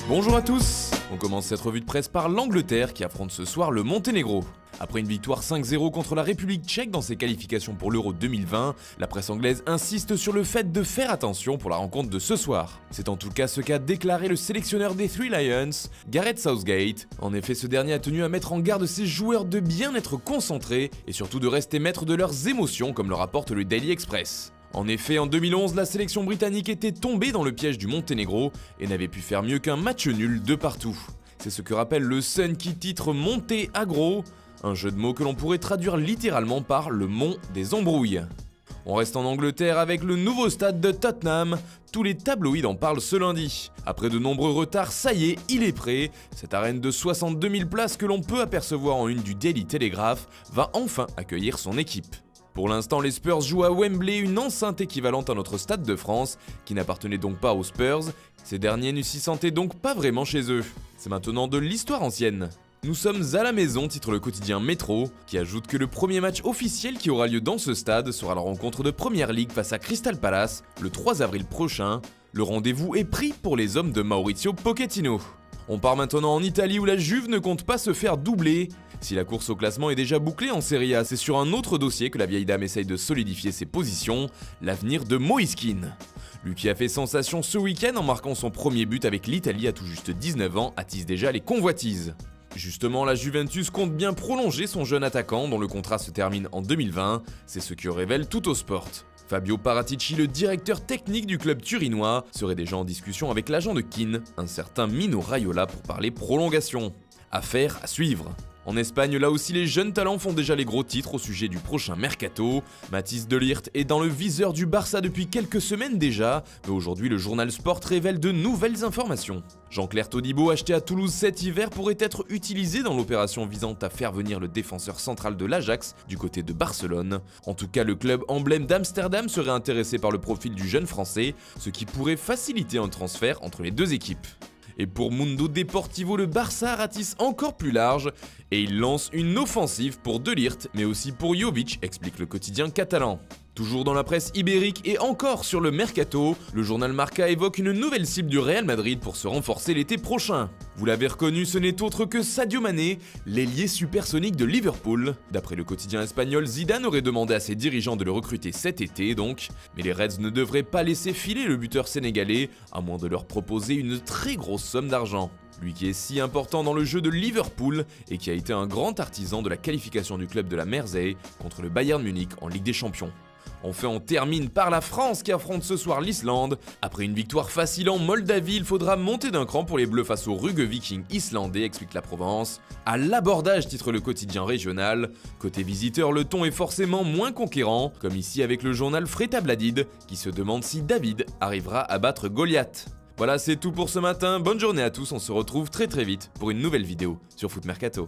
Bonjour à tous. On commence cette revue de presse par l'Angleterre qui affronte ce soir le Monténégro. Après une victoire 5-0 contre la République tchèque dans ses qualifications pour l'Euro 2020, la presse anglaise insiste sur le fait de faire attention pour la rencontre de ce soir. C'est en tout cas ce qu'a déclaré le sélectionneur des Three Lions, Gareth Southgate. En effet, ce dernier a tenu à mettre en garde ses joueurs de bien être concentrés et surtout de rester maîtres de leurs émotions comme le rapporte le Daily Express. En effet, en 2011, la sélection britannique était tombée dans le piège du Monténégro et n'avait pu faire mieux qu'un match nul de partout. C'est ce que rappelle le Sun qui titre Monté Agro, un jeu de mots que l'on pourrait traduire littéralement par le mont des embrouilles. On reste en Angleterre avec le nouveau stade de Tottenham. Tous les tabloïds en parlent ce lundi. Après de nombreux retards, ça y est, il est prêt. Cette arène de 62 000 places que l'on peut apercevoir en une du Daily Telegraph va enfin accueillir son équipe. Pour l'instant, les Spurs jouent à Wembley, une enceinte équivalente à notre Stade de France, qui n'appartenait donc pas aux Spurs. Ces derniers ne s'y sentaient donc pas vraiment chez eux. C'est maintenant de l'histoire ancienne. Nous sommes à la maison, titre le quotidien Métro, qui ajoute que le premier match officiel qui aura lieu dans ce stade sera la rencontre de Premier League face à Crystal Palace le 3 avril prochain. Le rendez-vous est pris pour les hommes de Maurizio Pochettino. On part maintenant en Italie où la Juve ne compte pas se faire doubler. Si la course au classement est déjà bouclée en Serie A, c'est sur un autre dossier que la vieille dame essaye de solidifier ses positions, l'avenir de Moise Kean. Lui qui a fait sensation ce week-end en marquant son premier but avec l'Italie à tout juste 19 ans attise déjà les convoitises. Justement, la Juventus compte bien prolonger son jeune attaquant dont le contrat se termine en 2020, c'est ce que révèle Tuttosport. Fabio Paratici, le directeur technique du club turinois, serait déjà en discussion avec l'agent de Kean, un certain Mino Raiola pour parler prolongation. Affaire à suivre. En Espagne, là aussi, les jeunes talents font déjà les gros titres au sujet du prochain mercato. Mathys de Ligt est dans le viseur du Barça depuis quelques semaines déjà, mais aujourd'hui le journal Sport révèle de nouvelles informations. Jean-Claire Todibo, acheté à Toulouse cet hiver, pourrait être utilisé dans l'opération visant à faire venir le défenseur central de l'Ajax du côté de Barcelone. En tout cas, le club emblème d'Amsterdam serait intéressé par le profil du jeune français, ce qui pourrait faciliter un transfert entre les deux équipes. Et pour Mundo Deportivo, le Barça ratisse encore plus large et il lance une offensive pour De Ligt, mais aussi pour Jovic, explique le quotidien catalan. Toujours dans la presse ibérique et encore sur le mercato, le journal Marca évoque une nouvelle cible du Real Madrid pour se renforcer l'été prochain. Vous l'avez reconnu, ce n'est autre que Sadio Mané, l'ailier supersonique de Liverpool. D'après le quotidien espagnol, Zidane aurait demandé à ses dirigeants de le recruter cet été donc, mais les Reds ne devraient pas laisser filer le buteur sénégalais, à moins de leur proposer une très grosse somme d'argent. Lui qui est si important dans le jeu de Liverpool et qui a été un grand artisan de la qualification du club de la Mersey contre le Bayern Munich en Ligue des Champions. Enfin, on termine par la France qui affronte ce soir l'Islande. Après une victoire facile en Moldavie, il faudra monter d'un cran pour les Bleus face aux Rugge Vikings islandais, explique la Provence. À l'abordage, titre le quotidien régional. Côté visiteur, le ton est forcément moins conquérant, comme ici avec le journal Frétabladide, qui se demande si David arrivera à battre Goliath. Voilà, c'est tout pour ce matin. Bonne journée à tous, on se retrouve très vite pour une nouvelle vidéo sur Foot Mercato.